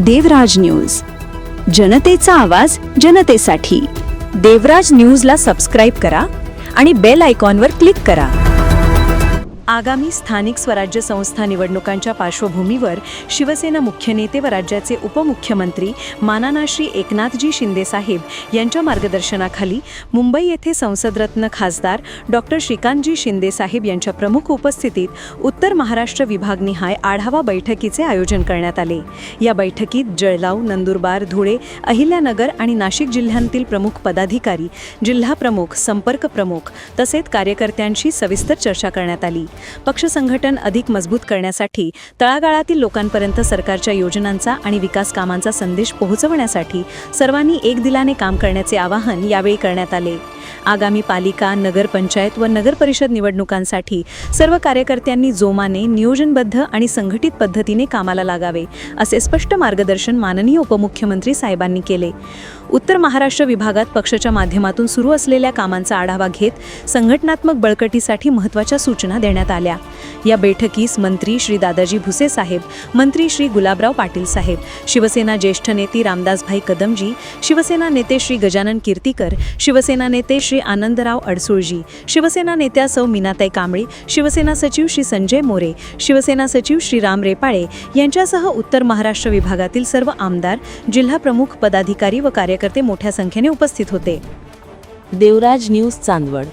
देवराज news, जनतेचा आवाज जनतेसाठी। देवराज न्यूजला सबस्क्राईब करा आणि बेल आयकॉनवर क्लिक करा। आगामी स्थानिक स्वराज्य संस्था निवडणुकांच्या पार्श्वभूमीवर शिवसेना मुख्य नेते व राज्याचे उपमुख्यमंत्री माननीय श्री एकनाथजी शिंदे साहेब यांच्या मार्गदर्शनाखाली मुंबई येथे संसदरत्न खासदार डॉक्टर श्रीकांतजी शिंदे साहेब यांच्या प्रमुख उपस्थितीत उत्तर महाराष्ट्र विभागनिहाय आढावा बैठकीचे आयोजन करण्यात आले। या बैठकीत जळगाव, नंदुरबार, धुळे, अहिल्यानगर आणि नाशिक जिल्ह्यांतील प्रमुख पदाधिकारी, जिल्हा प्रमुख, संपर्क प्रमुख तसेच कार्यकर्त्यांशी सविस्तर चर्चा करण्यात आली। पक्ष संघटन अधिक मजबूत करण्यासाठी तळागाळातील लोकांपर्यंत सरकारच्या योजनांचा आणि विकास कामांचा संदेश पोहोचवण्यासाठी सर्वांनी एक दिलाने काम करण्याचे आवाहन यावेळी करण्यात आले। आगामी पालिका, नगरपंचायत व नगरपरिषद निवडणुकांसाठी सर्व कार्यकर्त्यांनी जोमाने, नियोजनबद्ध आणि संघटित पद्धतीने कामाला लागावे असे स्पष्ट मार्गदर्शन माननीय उपमुख्यमंत्री साहेबांनी केले। उत्तर महाराष्ट्र विभागात पक्षाच्या माध्यमातून सुरू असलेल्या कामांचा आढावा घेत संघटनात्मक बळकटीसाठी महत्त्वाच्या सूचना देण्यात आल्या। या बैठकीस मंत्री श्री दादाजी भुसे साहेब, मंत्री श्री गुलाबराव पाटील साहेब, शिवसेना ज्येष्ठ नेते रामदासभाई कदमजी, शिवसेना नेते श्री गजानन कीर्तीकर, शिवसेना नेते श्री आनंदराव अडसूळजी, शिवसेना नेत्या सौ मीनाताई कांबळे, शिवसेना सचिव श्री संजय मोरे, शिवसेना सचिव श्री राम रेपाळे यांच्यासह उत्तर महाराष्ट्र विभागातील सर्व आमदार, जिल्हा प्रमुख, पदाधिकारी व कार्यकर्ते मोठ्या संख्येने उपस्थित होते। देवराज न्यूज चांदवड।